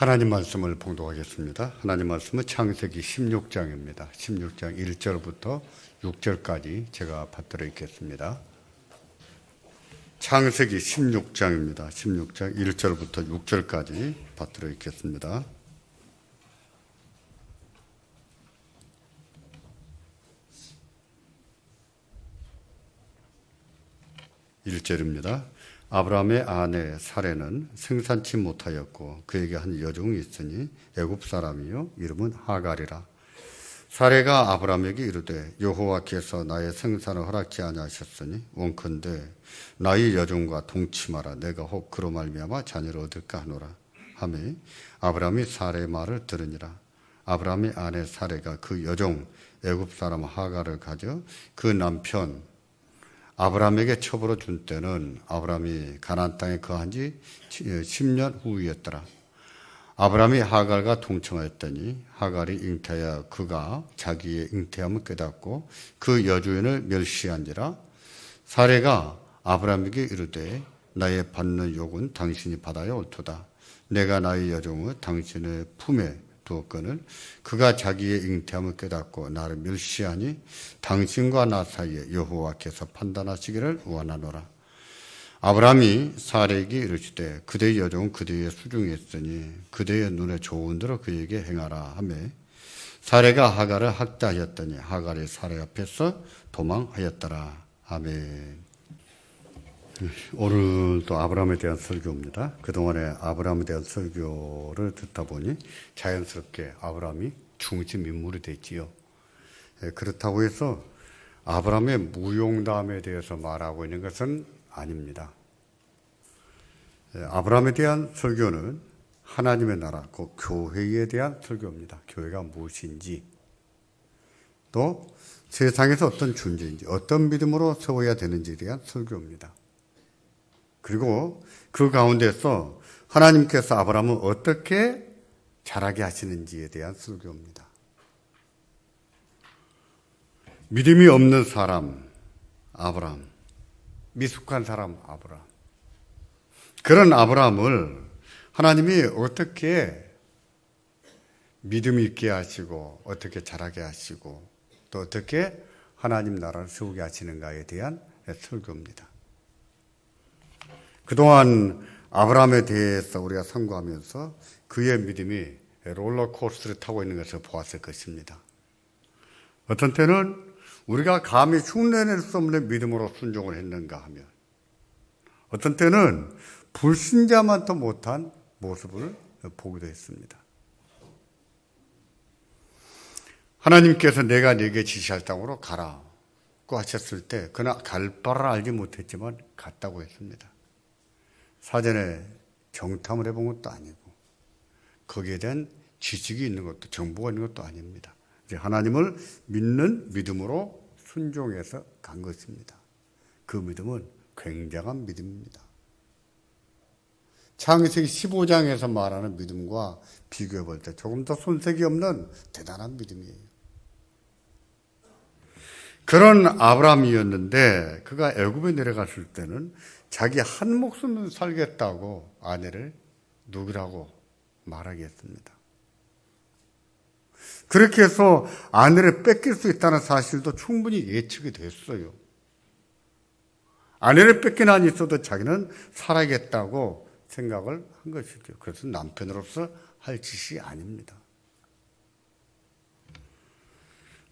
하나님 말씀을 봉독하겠습니다. 하나님 말씀은 창세기 16장입니다. 16장 1절부터 6절까지 제가 받들어 읽겠습니다. 창세기 16장입니다. 16장 1절부터 6절까지 받들어 읽겠습니다. (1절입니다) 아브라함의 아내 사레는 생산치 못하였고 그에게 한 여종이 있으니 애굽 사람이요 이름은 하갈이라. 사레가 아브라함에게 이르되 여호와께서 나의 생산을 허락지 아니하셨으니 원컨대 나의 여종과 동침하라. 내가 혹 그로 말미암아 자녀를 얻을까 하노라 하매 아브라함이 사레의 말을 들으니라. 아브라함의 아내 사레가 그 여종 애굽 사람 하갈을 가져 그 남편 아브라함에게 첩으로 준 때는 아브라함이 가나안 땅에 거한 지 10년 후이었더라. 아브라함이 하갈과 동침하였더니 하갈이 잉태하여 그가 자기의 잉태함을 깨닫고 그 여주인을 멸시한지라. 사레가 아브라함에게 이르되 나의 받는 욕은 당신이 받아야 옳도다. 내가 나의 여종을 당신의 품에 두었거늘 그가 자기의 잉태함을 깨닫고 나를 멸시하니 당신과 나 사이에 여호와께서 판단하시기를 원하노라. 아브라함이 사레에게 이르시되 그대의 여종은 그대의 수중에 있으니 그대의 눈에 좋은 대로 그에게 행하라 하며 사레가 하갈을 학대하였더니 하갈이 사레 앞에서 도망하였더라. 아멘. 오늘도 아브라함에 대한 설교입니다. 그동안에 아브라함에 대한 설교를 듣다 보니 자연스럽게 아브라함이 중심 인물이 됐지요. 그렇다고 해서 아브라함의 무용담에 대해서 말하고 있는 것은 아닙니다. 아브라함에 대한 설교는 하나님의 나라, 그 교회에 대한 설교입니다. 교회가 무엇인지, 또 세상에서 어떤 존재인지, 어떤 믿음으로 세워야 되는지에 대한 설교입니다. 그리고 그 가운데서 하나님께서 아브라함을 어떻게 자라게 하시는지에 대한 설교입니다. 믿음이 없는 사람 아브라함, 미숙한 사람 아브라함, 그런 아브라함을 하나님이 어떻게 믿음 있게 하시고 어떻게 자라게 하시고 또 어떻게 하나님 나라를 세우게 하시는가에 대한 설교입니다. 그동안 아브라함에 대해서 우리가 상고하면서 그의 믿음이 롤러코스터를 타고 있는 것을 보았을 것입니다. 어떤 때는 우리가 감히 흉내낼 수 없는 믿음으로 순종을 했는가 하면, 어떤 때는 불신자만도 못한 모습을 보기도 했습니다. 하나님께서 내가 네게 지시할 땅으로 가라고 하셨을 때 그나 갈 바를 알지 못했지만 갔다고 했습니다. 사전에 정탐을 해본 것도 아니고 거기에 대한 지식이 있는 것도 정보가 있는 것도 아닙니다. 이제 하나님을 믿는 믿음으로 순종해서 간 것입니다. 그 믿음은 굉장한 믿음입니다. 창세기 15장에서 말하는 믿음과 비교해 볼 때 조금 더 손색이 없는 대단한 믿음이에요. 그런 아브라함이었는데 그가 애굽에 내려갔을 때는 자기 한 목숨을 살겠다고 아내를 누구라고 말하게 했습니다. 그렇게 해서 아내를 뺏길 수 있다는 사실도 충분히 예측이 됐어요. 아내를 뺏긴 한이 있어도 자기는 살아야겠다고 생각을 한 것이죠. 그래서 남편으로서 할 짓이 아닙니다.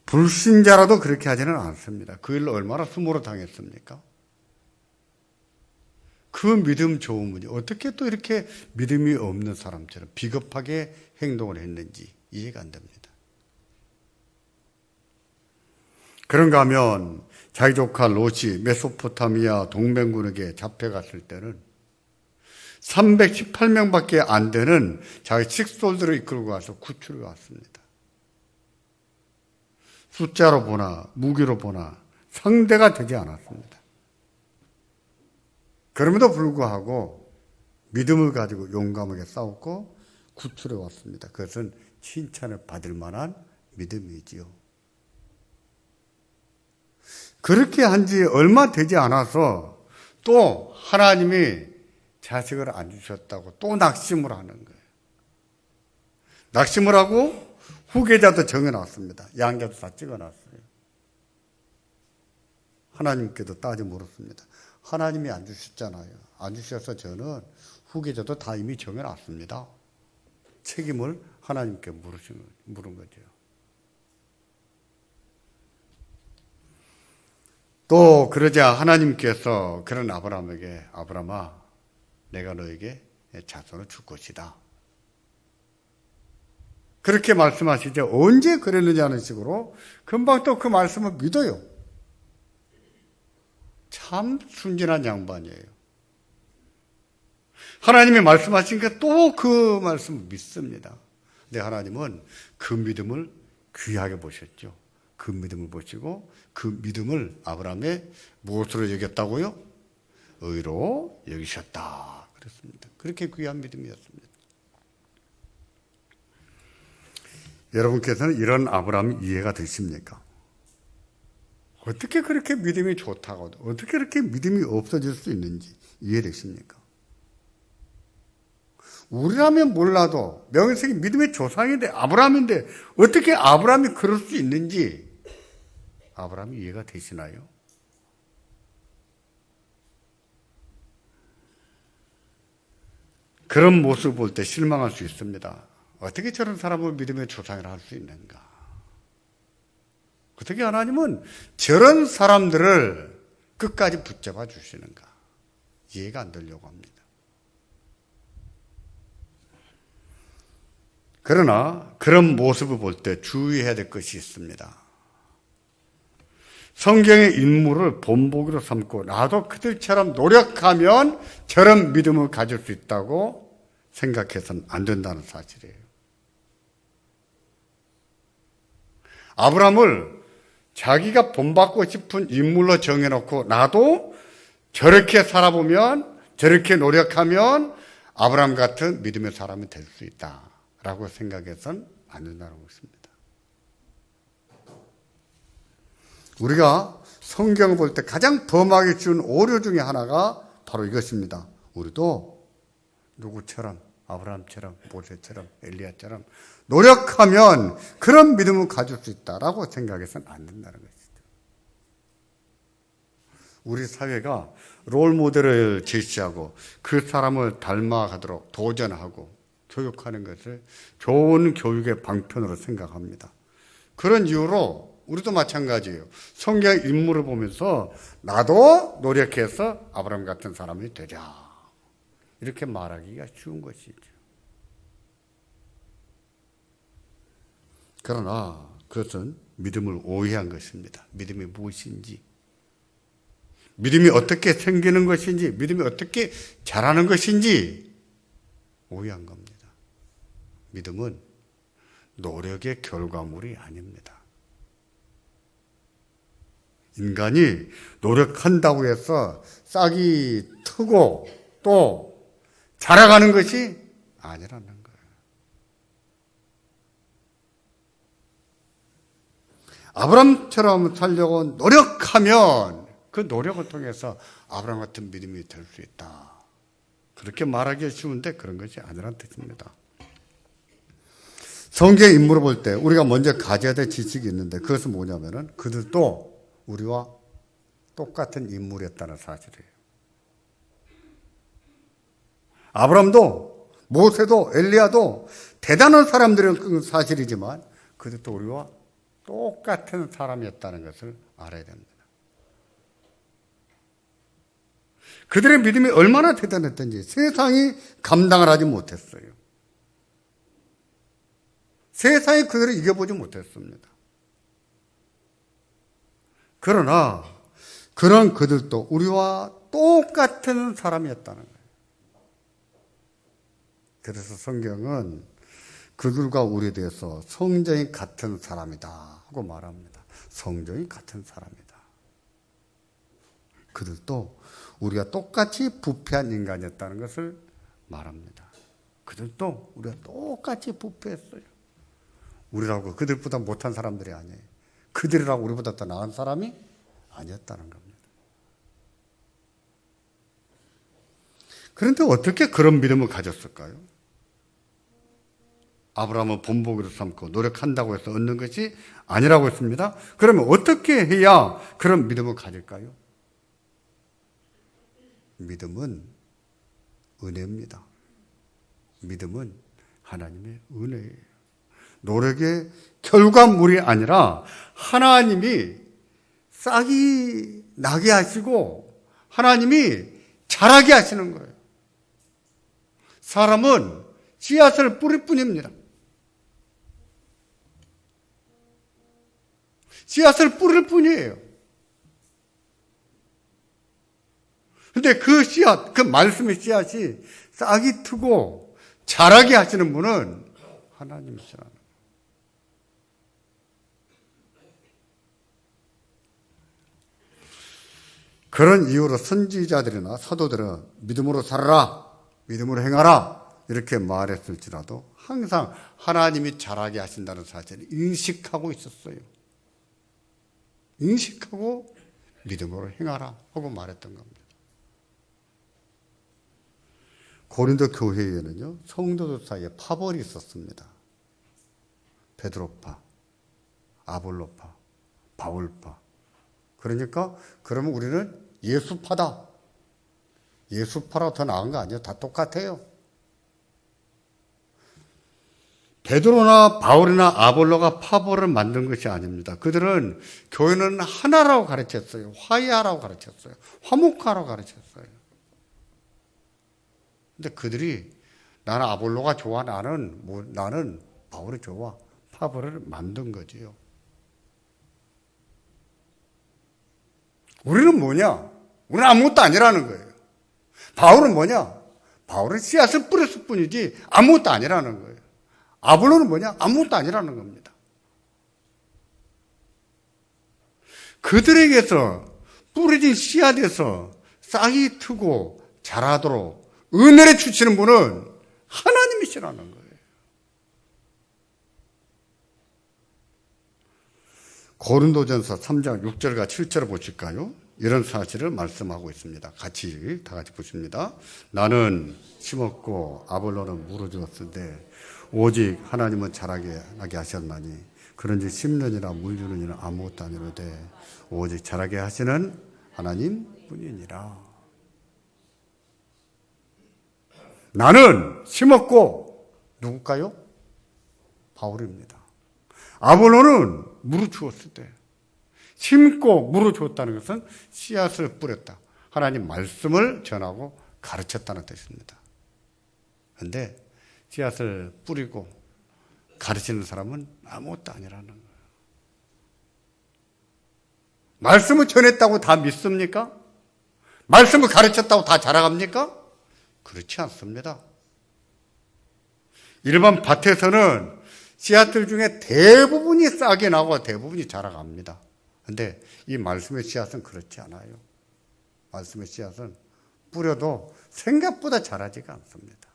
불신자라도 그렇게 하지는 않습니다. 그 일로 얼마나 수모를 당했습니까? 그 믿음 좋은 분이 어떻게 또 이렇게 믿음이 없는 사람처럼 비겁하게 행동을 했는지 이해가 안 됩니다. 그런가 하면 자기 조카 롯이 메소포타미아 동맹군에게 잡혀갔을 때는 318명밖에 안 되는 자기 식솔들을 이끌고 와서 구출해 왔습니다. 숫자로 보나 무기로 보나 상대가 되지 않았습니다. 그럼에도 불구하고 믿음을 가지고 용감하게 싸웠고 구출해 왔습니다. 그것은 칭찬을 받을 만한 믿음이지요. 그렇게 한 지 얼마 되지 않아서 또 하나님이 자식을 안 주셨다고 또 낙심을 하는 거예요. 낙심을 하고 후계자도 정해놨습니다. 양자도 다 찍어놨어요. 하나님께도 따져 물었습니다. 하나님이 안 주셨잖아요. 안 주셔서 저는 후계자도 다 이미 정해놨습니다. 책임을 하나님께 물은 거죠. 또 그러자 하나님께서 그런 아브라함에게 아브라함아 내가 너에게 자손을 줄 것이다. 그렇게 말씀하시죠. 언제 그랬느냐 하는 식으로 금방 또 그 말씀을 믿어요. 참 순진한 양반이에요. 하나님이 말씀하시니까 또 그 말씀을 믿습니다. 근데 하나님은 그 믿음을 귀하게 보셨죠. 그 믿음을 보시고 그 믿음을 아브라함의 무엇으로 여겼다고요? 의로 여기셨다. 그랬습니다. 그렇게 귀한 믿음이었습니다. 여러분께서는 이런 아브라함이 이해가 되십니까? 어떻게 그렇게 믿음이 좋다고, 어떻게 그렇게 믿음이 없어질 수 있는지 이해되십니까? 우리라면 몰라도 명색이 믿음의 조상인데 아브라함인데 어떻게 아브라함이 그럴 수 있는지 아브라함이 이해가 되시나요? 그런 모습을 볼 때 실망할 수 있습니다. 어떻게 저런 사람을 믿음의 조상이라 할 수 있는가? 어떻게 하나님은 저런 사람들을 끝까지 붙잡아 주시는가? 이해가 안 되려고 합니다. 그러나 그런 모습을 볼 때 주의해야 될 것이 있습니다. 성경의 인물을 본보기로 삼고 나도 그들처럼 노력하면 저런 믿음을 가질 수 있다고 생각해서는 안 된다는 사실이에요. 아브라함을 자기가 본받고 싶은 인물로 정해놓고 나도 저렇게 살아보면 저렇게 노력하면 아브라함 같은 믿음의 사람이 될 수 있다라고 생각해서는 안 된다는 것입니다. 우리가 성경을 볼 때 가장 범하기 쉬운 오류 중에 하나가 바로 이것입니다. 우리도 누구처럼 아브라함처럼 모세처럼 엘리야처럼 노력하면 그런 믿음을 가질 수 있다라고 생각해서는 안 된다는 것이죠. 우리 사회가 롤 모델을 제시하고 그 사람을 닮아가도록 도전하고 교육하는 것을 좋은 교육의 방편으로 생각합니다. 그런 이유로 우리도 마찬가지예요. 성경의 인물을 보면서 나도 노력해서 아브라함 같은 사람이 되자. 이렇게 말하기가 쉬운 것이죠. 그러나 그것은 믿음을 오해한 것입니다. 믿음이 무엇인지, 믿음이 어떻게 생기는 것인지, 믿음이 어떻게 자라는 것인지 오해한 겁니다. 믿음은 노력의 결과물이 아닙니다. 인간이 노력한다고 해서 싹이 트고 또 자라가는 것이 아니라는 거예요. 아브라함처럼 살려고 노력하면 그 노력을 통해서 아브라함 같은 믿음이 될 수 있다. 그렇게 말하기 쉬운데 그런 것이 아니라는 뜻입니다. 성경 인물을 볼 때 우리가 먼저 가져야 될 지식이 있는데 그것은 뭐냐면은 그들도 우리와 똑같은 인물이었다는 사실이에요. 아브라함도 모세도 엘리야도 대단한 사람들은 사실이지만 그들도 우리와 똑같은 사람이었다는 것을 알아야 됩니다. 그들의 믿음이 얼마나 대단했던지 세상이 감당을 하지 못했어요. 세상이 그들을 이겨보지 못했습니다. 그러나 그런 그들도 우리와 똑같은 사람이었다는 거예요. 그래서 성경은 그들과 우리에 대해서 성정이 같은 사람이다 하고 말합니다. 성정이 같은 사람이다. 그들도 우리가 똑같이 부패한 인간이었다는 것을 말합니다. 그들도 우리가 똑같이 부패했어요. 우리라고 그들보다 못한 사람들이 아니에요. 그들이라고 우리보다 더 나은 사람이 아니었다는 겁니다. 그런데 어떻게 그런 믿음을 가졌을까요? 아브라함은 본보기로 삼고 노력한다고 해서 얻는 것이 아니라고 했습니다. 그러면 어떻게 해야 그런 믿음을 가질까요? 믿음은 은혜입니다. 믿음은 하나님의 은혜예요. 노력의 결과물이 아니라 하나님이 싹이 나게 하시고 하나님이 자라게 하시는 거예요. 사람은 씨앗을 뿌릴 뿐입니다. 씨앗을 뿌릴 뿐이에요. 근데 그 씨앗, 그 말씀의 씨앗이 싹이 트고 자라게 하시는 분은 하나님이시라는 거예요. 그런 이유로 선지자들이나 사도들은 믿음으로 살아라, 믿음으로 행하라 이렇게 말했을지라도 항상 하나님이 자라게 하신다는 사실을 인식하고 있었어요. 인식하고 믿음으로 행하라 하고 말했던 겁니다. 고린도 교회에는요, 성도들 사이에 파벌이 있었습니다. 베드로파, 아볼로파, 바울파. 그러니까 그러면 우리는 예수파다. 예수파라 더 나은 거 아니에요? 다 똑같아요. 베드로나 바울이나 아볼로가 파벌을 만든 것이 아닙니다. 그들은 교회는 하나라고 가르쳤어요. 화해하라고 가르쳤어요. 화목하라고 가르쳤어요. 근데 그들이 나는 아볼로가 좋아, 나는 바울이 좋아. 파벌을 만든 거지요. 우리는 뭐냐? 우리는 아무것도 아니라는 거예요. 바울은 뭐냐? 바울은 씨앗을 뿌렸을 뿐이지 아무것도 아니라는 거예요. 아볼로는 뭐냐? 아무것도 아니라는 겁니다. 그들에게서 뿌려진 씨앗에서 싹이 트고 자라도록 은혜를 주시는 분은 하나님이시라는 거예요. 고린도전서 3장 6절과 7절을 보실까요? 이런 사실을 말씀하고 있습니다. 다 같이 보십니다. 나는 심었고 아볼로는 물어주었는데 오직 하나님은 자라게 하셨나니 그런지 심는이나 물 주는 이는 아무것도 아니로되 오직 자라게 하시는 하나님 뿐이니라. 나는 심었고 누굴까요? 바울입니다. 아볼로는 물을 주었을 때 심고 물을 주었다는 것은 씨앗을 뿌렸다. 하나님 말씀을 전하고 가르쳤다는 뜻입니다. 그런데 씨앗을 뿌리고 가르치는 사람은 아무것도 아니라는 거예요. 말씀을 전했다고 다 믿습니까? 말씀을 가르쳤다고 다 자라갑니까? 그렇지 않습니다. 일반 밭에서는 씨앗들 중에 대부분이 싹이 나고 대부분이 자라갑니다. 그런데 이 말씀의 씨앗은 그렇지 않아요. 말씀의 씨앗은 뿌려도 생각보다 자라지가 않습니다.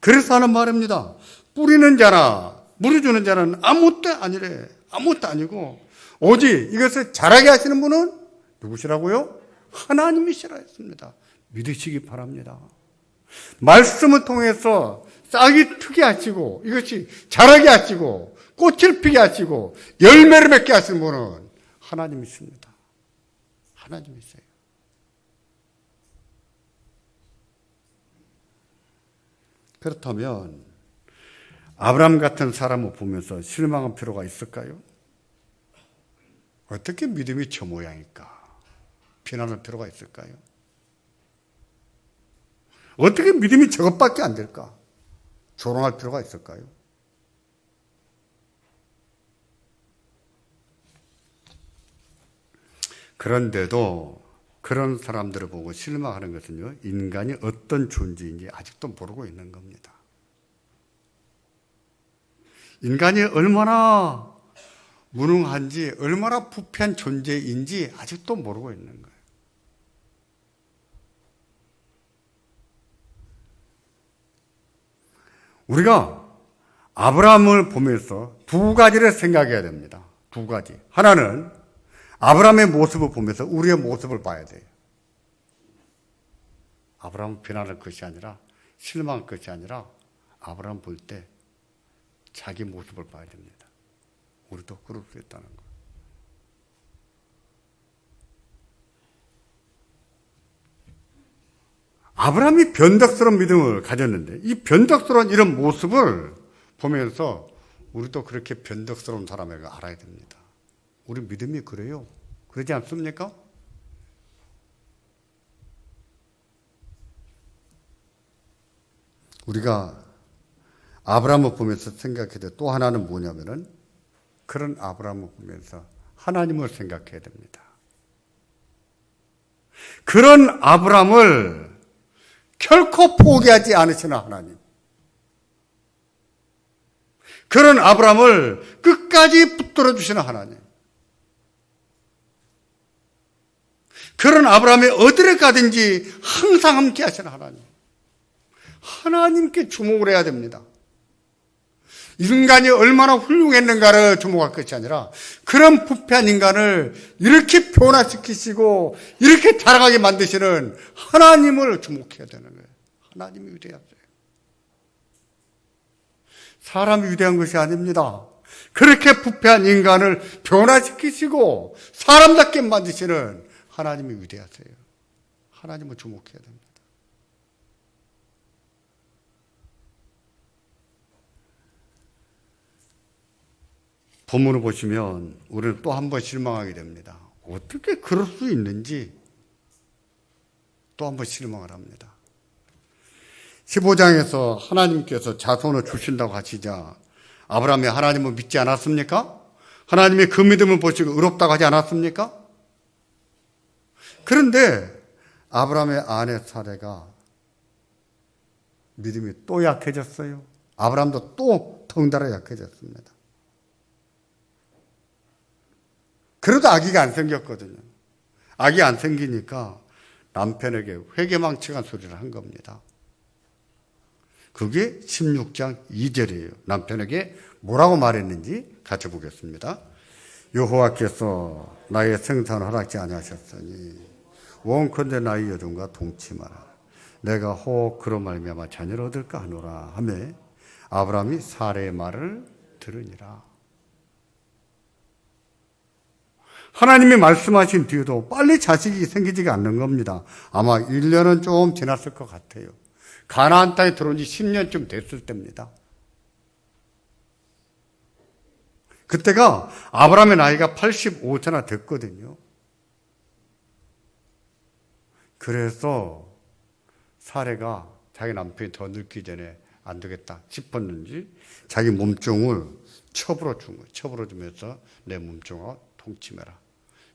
그래서 하는 말입니다. 뿌리는 자나 물을 주는 자는 아무것도 아니래. 아무것도 아니고 오직 이것을 자라게 하시는 분은 누구시라고요? 하나님이시라 했습니다. 믿으시기 바랍니다. 말씀을 통해서 싹이 트게 하시고 이것이 자라게 하시고 꽃을 피게 하시고 열매를 맺게 하시는 분은 하나님이십니다. 하나님이세요. 그렇다면 아브라함 같은 사람을 보면서 실망할 필요가 있을까요? 어떻게 믿음이 저 모양일까? 비난할 필요가 있을까요? 어떻게 믿음이 저것밖에 안 될까? 조롱할 필요가 있을까요? 그런데도 그런 사람들을 보고 실망하는 것은요, 인간이 어떤 존재인지 아직도 모르고 있는 겁니다. 인간이 얼마나 무능한지, 얼마나 부패한 존재인지 아직도 모르고 있는 거예요. 우리가 아브라함을 보면서 두 가지를 생각해야 됩니다. 두 가지. 하나는 아브라함의 모습을 보면서 우리의 모습을 봐야 돼요. 아브라함을 비난할 것이 아니라 실망할 것이 아니라 아브라함 볼 때 자기 모습을 봐야 됩니다. 우리도 그럴 수 있다는 거. 아브라함이 변덕스러운 믿음을 가졌는데 이 변덕스러운 이런 모습을 보면서 우리도 그렇게 변덕스러운 사람을 알아야 됩니다. 우리 믿음이 그래요. 그러지 않습니까? 우리가 아브라함을 보면서 생각해야 돼. 또 하나는 뭐냐면은 그런 아브라함을 보면서 하나님을 생각해야 됩니다. 그런 아브라함을 결코 포기하지 않으시는 하나님. 그런 아브라함을 끝까지 붙들어 주시는 하나님. 그런 아브라함이 어디를 가든지 항상 함께 하시는 하나님. 하나님께 주목을 해야 됩니다. 인간이 얼마나 훌륭했는가를 주목할 것이 아니라 그런 부패한 인간을 이렇게 변화시키시고 이렇게 자라가게 만드시는 하나님을 주목해야 되는 거예요. 하나님이 위대하세요. 사람이 위대한 것이 아닙니다. 그렇게 부패한 인간을 변화시키시고 사람답게 만드시는 하나님이 위대하세요. 하나님을 주목해야 됩니다. 본문을 보시면 우리는 또 한 번 실망하게 됩니다. 어떻게 그럴 수 있는지 또 한 번 실망을 합니다. 15장에서 하나님께서 자손을 주신다고 하시자 아브라함이 하나님을 믿지 않았습니까? 하나님이 그 믿음을 보시고 의롭다고 하지 않았습니까? 그런데 아브라함의 아내 사레가 믿음이 또 약해졌어요. 아브라함도 또 덩달아 약해졌습니다. 그래도 아기가 안 생겼거든요. 아기 안 생기니까 남편에게 회개망측한 소리를 한 겁니다. 그게 16장 2절이에요. 남편에게 뭐라고 말했는지 같이 보겠습니다. 여호와께서 나의 생산을 허락지 아니하셨으니 원컨대 나의 여종과 동침하라. 내가 혹 그로 말미암아 자녀를 얻을까 하노라 하며 아브라함이 사레의 말을 들으니라. 하나님이 말씀하신 뒤에도 빨리 자식이 생기지가 않는 겁니다. 아마 1년은 좀 지났을 것 같아요. 가나안 땅에 들어온 지 10년쯤 됐을 때입니다. 그때가 아브라함의 나이가 85세나 됐거든요. 그래서 사레가 자기 남편이 더 늙기 전에 안 되겠다 싶었는지 자기 몸종을 첩으로 준 거예요. 첩으로 주면서 내 몸종과 통치해라.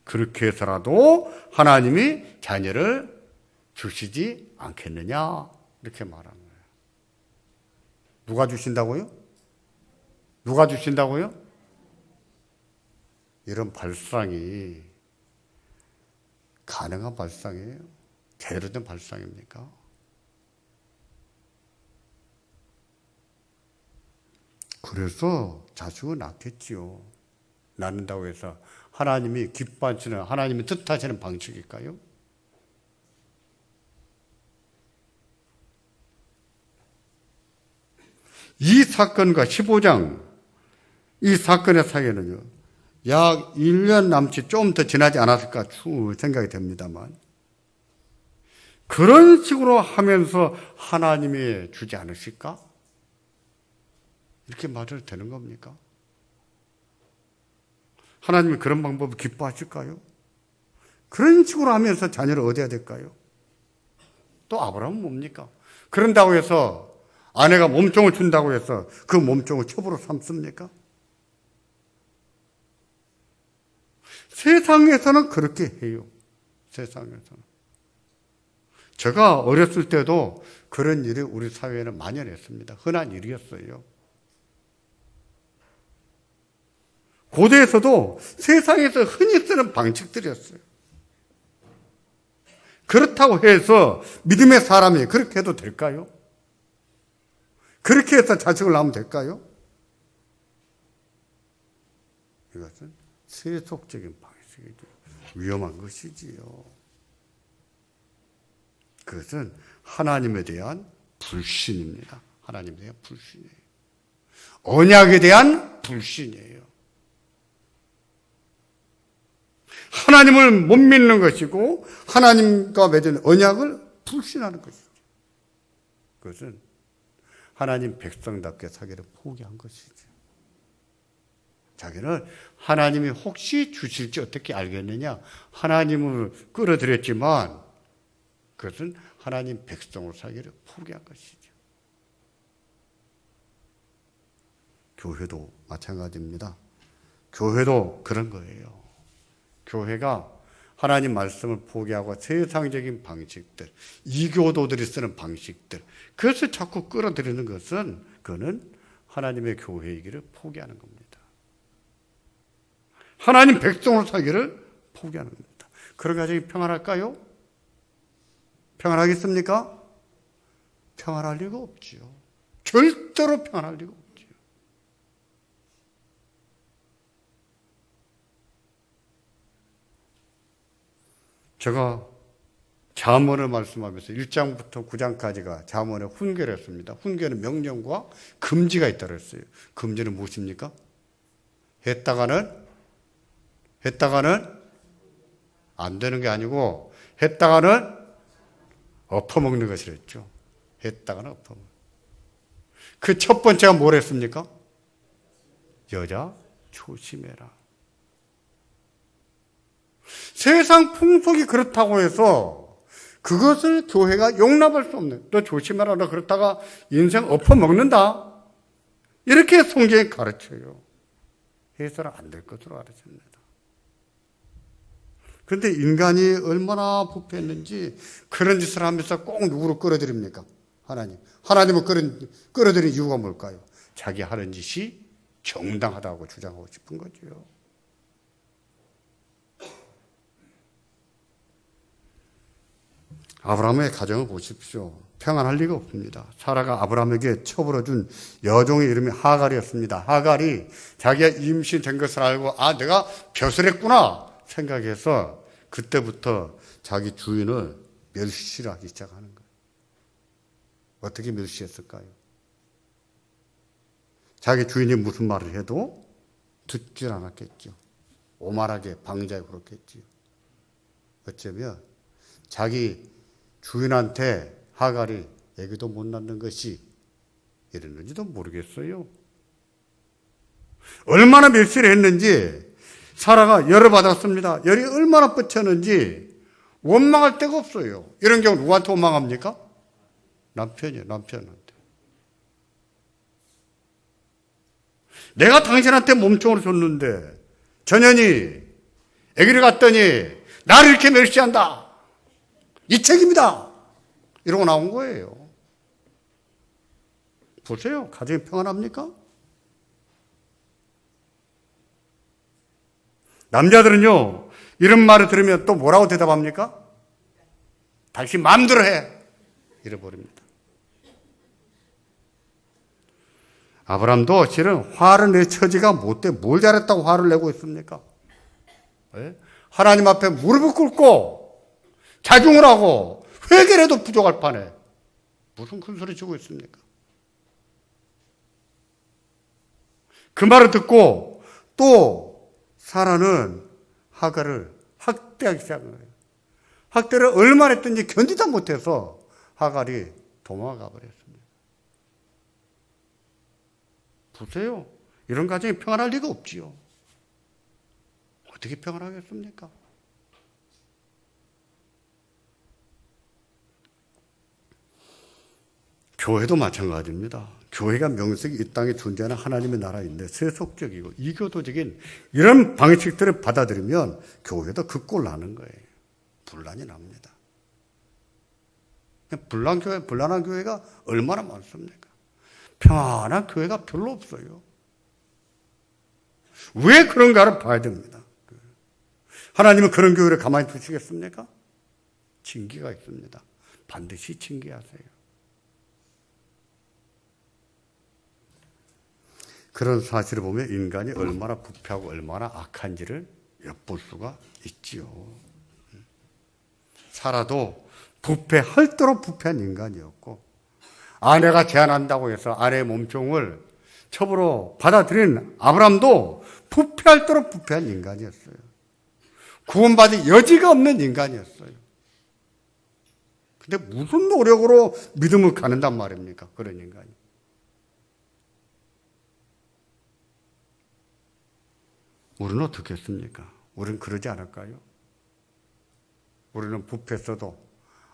그렇게 해서라도 하나님이 자녀를 주시지 않겠느냐 이렇게 말하는 거예요. 누가 주신다고요? 누가 주신다고요? 이런 발상이 가능한 발상이에요? 제대로 된 발상입니까? 그래서 자식은 낳겠지요. 낳는다고 해서 하나님이 기뻐하시는, 하나님이 뜻하시는 방식일까요? 이 사건과 15장, 이 사건의 사이에는요, 약 1년 남짓 좀 더 지나지 않았을까 생각이 됩니다만, 그런 식으로 하면서 하나님이 주지 않으실까? 이렇게 말해도 되는 겁니까? 하나님이 그런 방법을 기뻐하실까요? 그런 식으로 하면서 자녀를 얻어야 될까요? 또 아브라함은 뭡니까? 그런다고 해서 아내가 몸종을 준다고 해서 그 몸종을 첩으로 삼습니까? 세상에서는 그렇게 해요. 세상에서는. 제가 어렸을 때도 그런 일이 우리 사회에는 만연했습니다. 흔한 일이었어요. 고대에서도 세상에서 흔히 쓰는 방식들이었어요. 그렇다고 해서 믿음의 사람이 그렇게 해도 될까요? 그렇게 해서 자식을 낳으면 될까요? 이것은 세속적인 방식이죠. 위험한 것이지요. 그것은 하나님에 대한 불신입니다. 하나님에 대한 불신이에요. 언약에 대한 불신이에요. 하나님을 못 믿는 것이고 하나님과 맺은 언약을 불신하는 것이죠. 그것은 하나님 백성답게 살기를 포기한 것이죠. 자기는 하나님이 혹시 주실지 어떻게 알겠느냐? 하나님을 끌어들였지만 그것은 하나님 백성으로 살기를 포기한 것이죠. 교회도 마찬가지입니다. 교회도 그런 거예요. 교회가 하나님 말씀을 포기하고 세상적인 방식들, 이교도들이 쓰는 방식들, 그것을 자꾸 끌어들이는 것은 그거는 하나님의 교회이기를 포기하는 겁니다. 하나님 백성으로 살기를 포기하는 겁니다. 그런 가정이 평안할까요? 평안하겠습니까? 평안할 리가 없지요. 절대로 평안할 리가 없지요. 제가 잠언을 말씀하면서 1장부터 9장까지가 잠언의 훈계였습니다. 훈계는 명령과 금지가 있다고 했어요. 금지는 무엇입니까? 했다가는 안 되는 게 아니고 했다가는 엎어먹는 것이라 했죠. 했다가는 엎어먹는. 그 첫 번째가 뭘 했습니까? 여자 조심해라. 세상 풍속이 그렇다고 해서 그것을 교회가 용납할 수 없는, 너 조심해라, 너 그렇다가 인생 엎어먹는다, 이렇게 성경이 가르쳐요. 해서는 안 될 것으로 가르칩니다. 그런데 인간이 얼마나 부패했는지 그런 짓을 하면서 꼭 누구로 끌어들입니까? 하나님을 끌어들인 이유가 뭘까요? 자기 하는 짓이 정당하다고 주장하고 싶은 거죠. 아브라함의 가정을 보십시오. 평안할 리가 없습니다. 사라가 아브라함에게 쳐불어준 여종의 이름이 하갈이었습니다. 하갈이 자기가 임신된 것을 알고 내가 벼슬했구나 생각해서 그때부터 자기 주인을 멸시하기 시작하는 거예요. 어떻게 멸시했을까요? 자기 주인이 무슨 말을 해도 듣질 않았겠죠. 오만하게 방자에 굴었겠죠. 어쩌면 자기 주인한테 하갈이 애기도 못 낳는 것이 이랬는지도 모르겠어요. 얼마나 멸시를 했는지 사라가 열을 받았습니다. 열이 얼마나 뻗쳤는지 원망할 데가 없어요. 이런 경우 누구한테 원망합니까? 남편이에요. 남편한테. 내가 당신한테 몸종을 줬는데 전현이 아기를 갖더니 나를 이렇게 멸시한다. 이 책임이다. 이러고 나온 거예요. 보세요. 가정이 평안합니까? 남자들은요, 이런 말을 들으면 또 뭐라고 대답합니까? 당신 마음대로 해. 이래버립니다. 아브람도 실은 화를 낼 처지가 못돼 뭘 잘했다고 화를 내고 있습니까? 네? 하나님 앞에 무릎을 꿇고 자중을 하고 회개를 해도 부족할 판에 무슨 큰 소리 치고 있습니까? 그 말을 듣고 또 사라는 하갈을 학대하기 시작한 거예요. 학대를 얼마나 했든지 견디다 못해서 하갈이 도망가 버렸습니다. 보세요. 이런 가정이 평안할 리가 없지요. 어떻게 평안하겠습니까? 교회도 마찬가지입니다. 교회가 명색이 이 땅에 존재하는 하나님의 나라인데 세속적이고 이교도적인 이런 방식들을 받아들이면 교회도 그 꼴 나는 거예요. 분란이 납니다. 불란한 교회가 얼마나 많습니까? 평안한 교회가 별로 없어요. 왜 그런가를 봐야 됩니다. 하나님은 그런 교회를 가만히 두시겠습니까? 징계가 있습니다. 반드시 징계하세요. 그런 사실을 보면 인간이 얼마나 부패하고 얼마나 악한지를 엿볼 수가 있지요. 사라도 부패할 대로 부패한 인간이었고 아내가 제안한다고 해서 아내의 몸종을 첩으로 받아들인 아브라함도 부패할도록 부패한 인간이었어요. 구원받을 여지가 없는 인간이었어요. 근데 무슨 노력으로 믿음을 갖는단 말입니까? 그런 인간이. 우리는 어떻게 했습니까? 우리는 그러지 않을까요? 우리는 부패했어도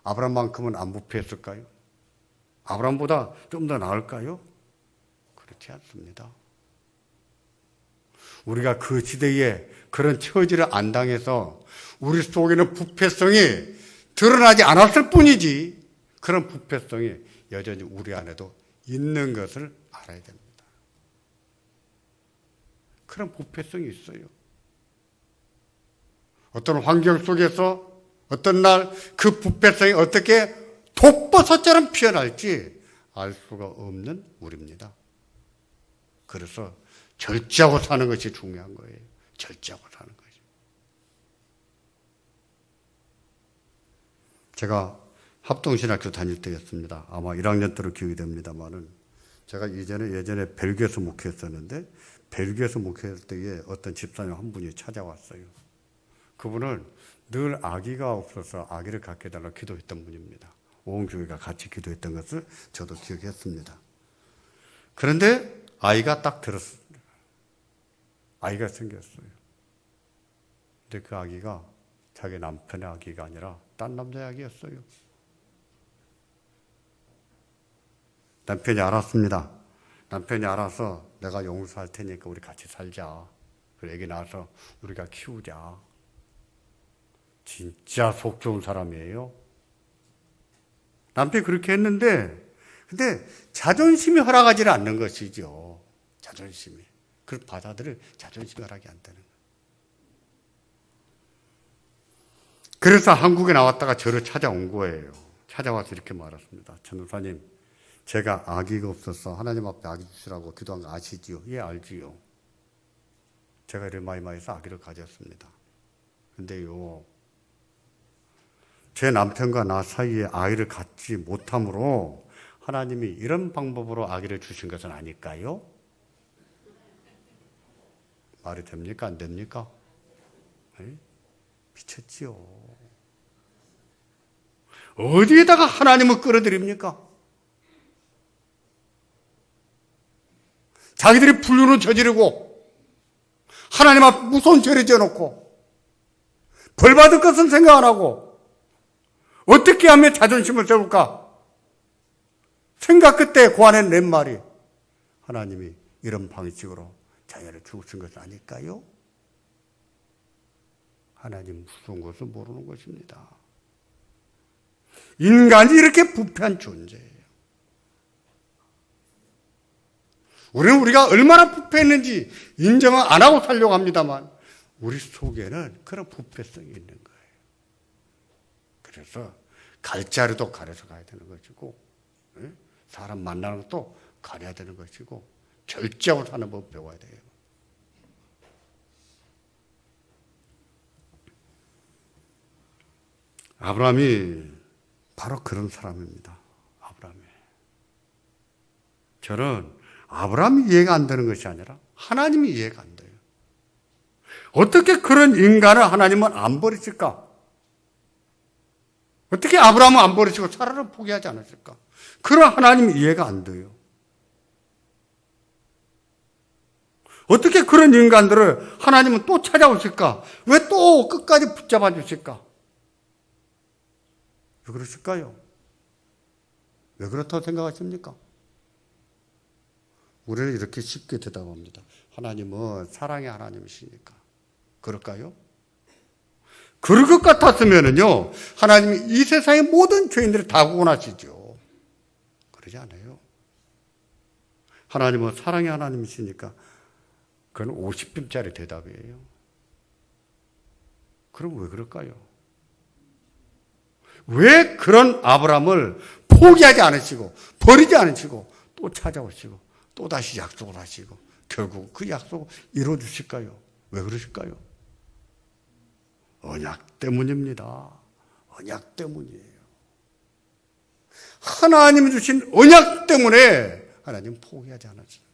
아브라함만큼은 안 부패했을까요? 아브라함보다 좀 더 나을까요? 그렇지 않습니다. 우리가 그 시대에 그런 처지를 안 당해서 우리 속에는 부패성이 드러나지 않았을 뿐이지, 그런 부패성이 여전히 우리 안에도 있는 것을 알아야 됩니다. 그런 부패성이 있어요. 어떤 환경 속에서 어떤 날 그 부패성이 어떻게 독버섯처럼 피어날지 알 수가 없는 우리입니다. 그래서 절제하고 사는 것이 중요한 거예요. 절제하고 사는 것이. 제가 합동신학교 다닐 때였습니다. 아마 1학년 때로 기억이 됩니다만은, 제가 예전에 벨기에에서 목회했었는데, 벨기에에서 목회할 때에 어떤 집사님 한 분이 찾아왔어요. 그분은 늘 아기가 없어서 아기를 갖게 해달라고 기도했던 분입니다. 온 교회가 같이 기도했던 것을 저도 기억했습니다. 그런데 아이가 딱 들었습니다. 아이가 생겼어요. 근데 그 아기가 자기 남편의 아기가 아니라 딴 남자의 아기였어요. 남편이 알았습니다. 남편이 알아서 내가 용서할 테니까 우리 같이 살자. 그 애기 낳아서 우리가 키우자. 진짜 속 좋은 사람이에요. 남편이 그렇게 했는데, 근데 자존심이 허락하지는 않는 것이죠. 자존심이. 그걸 받아들일 자존심이 허락이 안 되는 거예요. 그래서 한국에 나왔다가 저를 찾아온 거예요. 찾아와서 이렇게 말했습니다. 전도사님, 제가 아기가 없어서 하나님 앞에 아기 주시라고 기도한 거 아시지요? 예, 알지요. 제가 르마이마에서 아기를 가졌습니다. 근데요, 제 남편과 나 사이에 아이를 갖지 못함으로 하나님이 이런 방법으로 아기를 주신 것은 아닐까요? 말이 됩니까? 안 됩니까? 네? 미쳤지요. 어디에다가 하나님을 끌어들입니까? 자기들이 불륜을 저지르고 하나님 앞에 무서운 죄를 지어놓고 벌 받을 것은 생각 안 하고 어떻게 하면 자존심을 세울까? 생각 끝에 고안해 낸 말이, 하나님이 이런 방식으로 자녀를 주신 것은 아닐까요? 하나님 무서운 것을 모르는 것입니다. 인간이 이렇게 부패한 존재예요. 우리가 얼마나 부패했는지 인정을 안 하고 살려고 합니다만, 우리 속에는 그런 부패성이 있는 거예요. 그래서 갈 자리도 가려서 가야 되는 것이고, 사람 만나는 것도 가려야 되는 것이고, 절제하고 사는 법 배워야 돼요. 아브라함이 바로 그런 사람입니다. 아브라함이. 저는 아브라함이 이해가 안 되는 것이 아니라 하나님이 이해가 안 돼요. 어떻게 그런 인간을 하나님은 안 버리실까? 어떻게 아브라함은 안 버리시고 사라를 포기하지 않았을까? 그런 하나님이 이해가 안 돼요. 어떻게 그런 인간들을 하나님은 또 찾아오실까? 왜 또 끝까지 붙잡아 주실까? 왜 그러실까요? 왜 그렇다고 생각하십니까? 우리는 이렇게 쉽게 대답합니다. 하나님은 사랑의 하나님이시니까. 그럴까요? 그럴 것 같았으면요, 하나님이 이 세상의 모든 죄인들을 다 구원하시죠. 그러지 않아요. 하나님은 사랑의 하나님이시니까 그건 50분짜리 대답이에요. 그럼 왜 그럴까요? 왜 그런 아브라함을 포기하지 않으시고 버리지 않으시고 또 찾아오시고 또 다시 약속을 하시고 결국 그 약속을 이루어주실까요? 왜 그러실까요? 언약 때문입니다. 언약 때문이에요. 하나님이 주신 언약 때문에 하나님은 포기하지 않았습니다.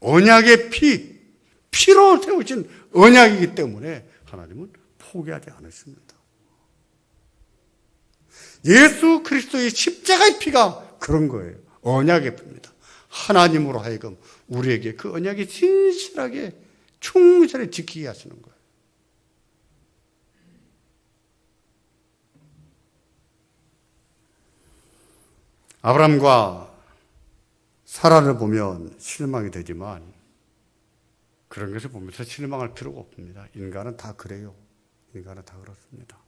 언약의 피로 세우신 언약이기 때문에 하나님은 포기하지 않았습니다. 예수 그리스도의 십자가의 피가 그런 거예요. 언약의 피입니다. 하나님으로 하여금 우리에게 그 언약이 진실하게 충실히 지키게 하시는 거예요. 아브라함과 사라를 보면 실망이 되지만 그런 것을 보면서 실망할 필요가 없습니다. 인간은 다 그래요. 인간은 다 그렇습니다.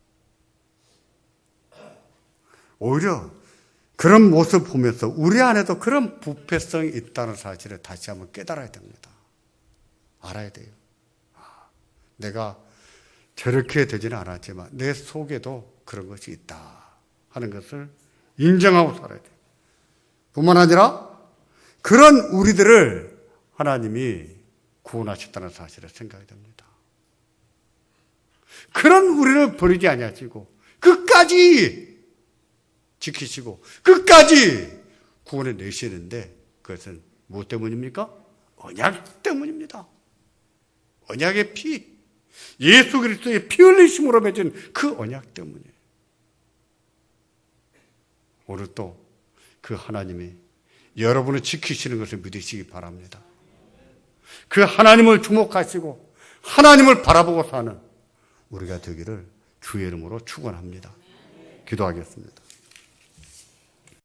오히려 그런 모습을 보면서 우리 안에도 그런 부패성이 있다는 사실을 다시 한번 깨달아야 됩니다. 알아야 돼요. 내가 저렇게 되지는 않았지만 내 속에도 그런 것이 있다 하는 것을 인정하고 살아야 돼요. 뿐만 아니라 그런 우리들을 하나님이 구원하셨다는 사실을 생각해야 됩니다. 그런 우리를 버리지 아니하시고 끝까지 지키시고 끝까지 구원해 내시는데 그것은 무엇 때문입니까? 언약 때문입니다. 언약의 피, 예수 그리스도의 피 흘리심으로 맺은 그 언약 때문이에요. 오늘 또 그 하나님이 여러분을 지키시는 것을 믿으시기 바랍니다. 그 하나님을 주목하시고 하나님을 바라보고 사는 우리가 되기를 주의 이름으로 축원합니다. 기도하겠습니다.